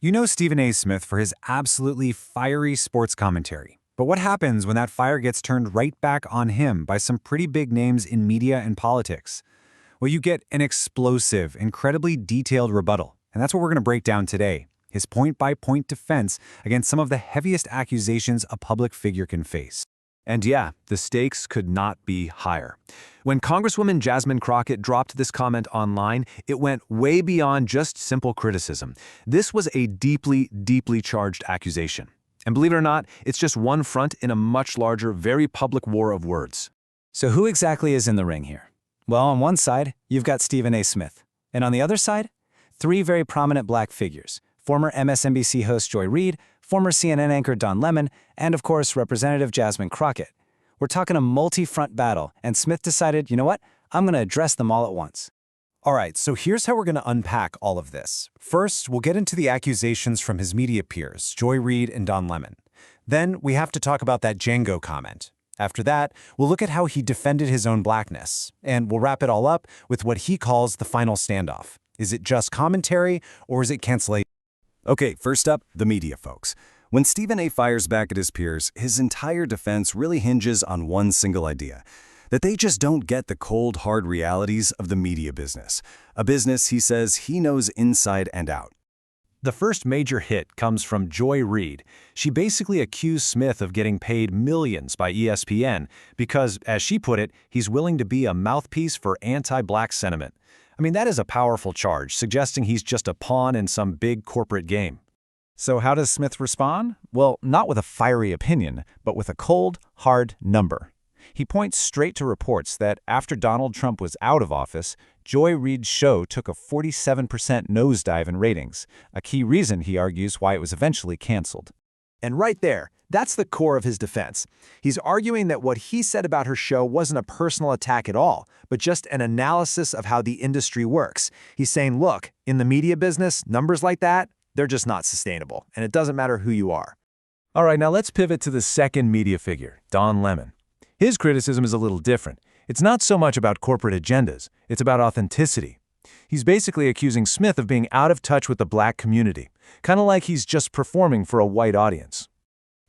You know Stephen A. Smith for his absolutely fiery sports commentary. But what happens when that fire gets turned right back on him by some pretty big names in media and politics? Well, you get an explosive, incredibly detailed rebuttal. And that's what we're going to break down today. His point-by-point defense against some of the heaviest accusations a public figure can face. And yeah, the stakes could not be higher. When Congresswoman Jasmine Crockett dropped this comment online, it went way beyond just simple criticism. This was a deeply, deeply charged accusation. And believe it or not, it's just one front in a much larger, very public war of words. So who exactly is in the ring here? Well, on one side, you've got Stephen A. Smith. And on the other side, three very prominent black figures: former MSNBC host Joy Reid, former CNN anchor Don Lemon, and of course, Representative Jasmine Crockett. We're talking a multi-front battle, and Smith decided, you know what, I'm going to address them all at once. All right, so here's how we're going to unpack all of this. First, we'll get into the accusations from his media peers, Joy Reid and Don Lemon. Then we have to talk about that Django comment. After that, we'll look at how he defended his own blackness, and we'll wrap it all up with what he calls the final standoff. Is it just commentary, or is it cancellation? Okay, first up, the media folks. When Stephen A. fires back at his peers, his entire defense really hinges on one single idea: that they just don't get the cold, hard realities of the media business. A business, he says, he knows inside and out. The first major hit comes from Joy Reid. She basically accused Smith of getting paid millions by ESPN because, as she put it, he's willing to be a mouthpiece for anti-black sentiment. I mean, that is a powerful charge, suggesting he's just a pawn in some big corporate game. So how does Smith respond? Well, not with a fiery opinion, but with a cold, hard number. He points straight to reports that after Donald Trump was out of office, Joy Reid's show took a 47% nosedive in ratings, a key reason, he argues, why it was eventually canceled. And right there, that's the core of his defense. He's arguing that what he said about her show wasn't a personal attack at all, but just an analysis of how the industry works. He's saying, look, in the media business, numbers like that, they're just not sustainable, and it doesn't matter who you are. All right, now let's pivot to the second media figure, Don Lemon. His criticism is a little different. It's not so much about corporate agendas, it's about authenticity. He's basically accusing Smith of being out of touch with the black community, kind of like he's just performing for a white audience.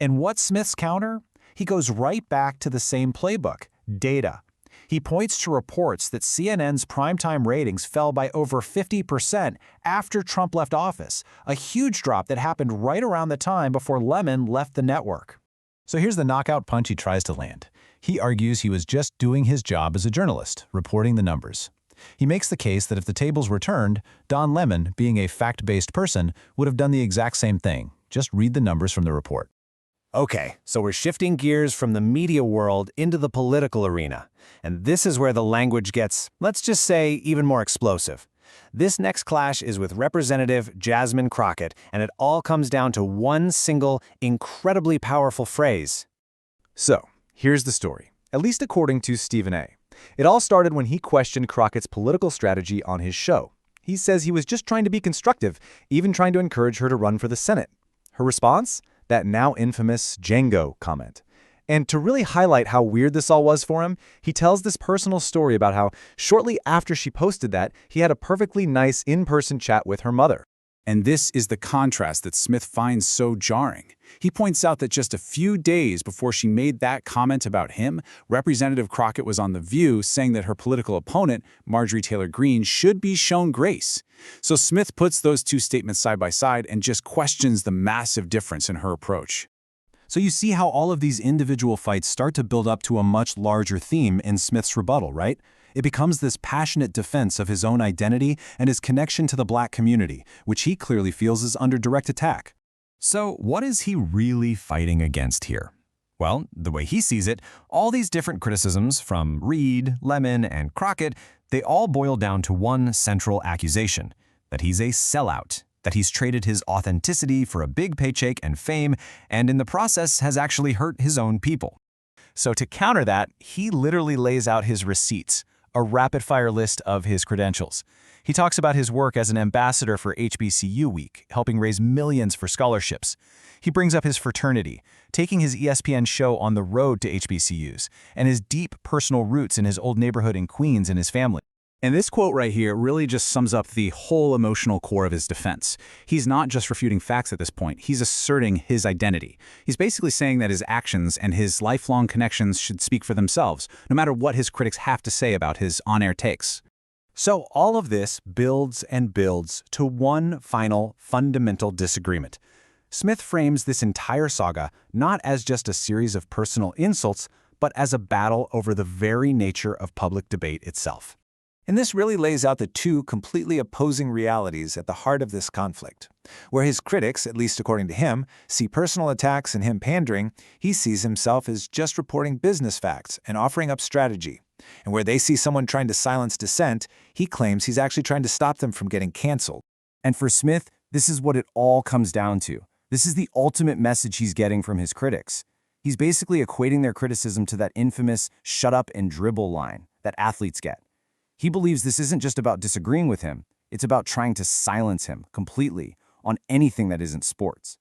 And what's Smith's counter? He goes right back to the same playbook: data. He points to reports that CNN's primetime ratings fell by over 50% after Trump left office, a huge drop that happened right around the time before Lemon left the network. So here's the knockout punch he tries to land. He argues he was just doing his job as a journalist, reporting the numbers. He makes the case that if the tables were turned, Don Lemon, being a fact-based person, would have done the exact same thing. Just read the numbers from the report. Okay, so we're shifting gears from the media world into the political arena. And this is where the language gets, let's just say, even more explosive. This next clash is with Representative Jasmine Crockett, and it all comes down to one single, incredibly powerful phrase. So, here's the story, at least according to Stephen A. It all started when he questioned Crockett's political strategy on his show. He says he was just trying to be constructive, even trying to encourage her to run for the Senate. Her response? That now infamous Django comment. And to really highlight how weird this all was for him, he tells this personal story about how, shortly after she posted that, he had a perfectly nice in-person chat with her mother. And this is the contrast that Smith finds so jarring. He points out that just a few days before she made that comment about him, Representative Crockett was on The View saying that her political opponent, Marjorie Taylor Greene, should be shown grace. So Smith puts those two statements side by side and just questions the massive difference in her approach. So you see how all of these individual fights start to build up to a much larger theme in Smith's rebuttal, right? It becomes this passionate defense of his own identity and his connection to the black community, which he clearly feels is under direct attack. So what is he really fighting against here? Well, the way he sees it, all these different criticisms from Reid, Lemon, and Crockett, they all boil down to one central accusation: that he's a sellout, that he's traded his authenticity for a big paycheck and fame, and in the process has actually hurt his own people. So to counter that, he literally lays out his receipts, a rapid-fire list of his credentials. He talks about his work as an ambassador for HBCU Week, helping raise millions for scholarships. He brings up his fraternity, taking his ESPN show on the road to HBCUs, and his deep personal roots in his old neighborhood in Queens and his family. And this quote right here really just sums up the whole emotional core of his defense. He's not just refuting facts at this point, he's asserting his identity. He's basically saying that his actions and his lifelong connections should speak for themselves, no matter what his critics have to say about his on-air takes. So all of this builds and builds to one final fundamental disagreement. Smith frames this entire saga not as just a series of personal insults, but as a battle over the very nature of public debate itself. And this really lays out the two completely opposing realities at the heart of this conflict. Where his critics, at least according to him, see personal attacks and him pandering, he sees himself as just reporting business facts and offering up strategy. And where they see someone trying to silence dissent, he claims he's actually trying to stop them from getting canceled. And for Smith, this is what it all comes down to. This is the ultimate message he's getting from his critics. He's basically equating their criticism to that infamous shut up and dribble line that athletes get. He believes this isn't just about disagreeing with him, it's about trying to silence him completely on anything that isn't sports.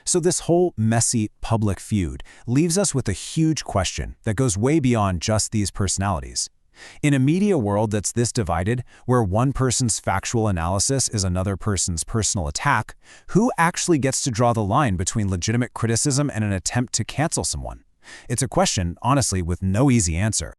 So this whole messy public feud leaves us with a huge question that goes way beyond just these personalities. In a media world that's this divided, where one person's factual analysis is another person's personal attack, who actually gets to draw the line between legitimate criticism and an attempt to cancel someone? It's a question, honestly, with no easy answer.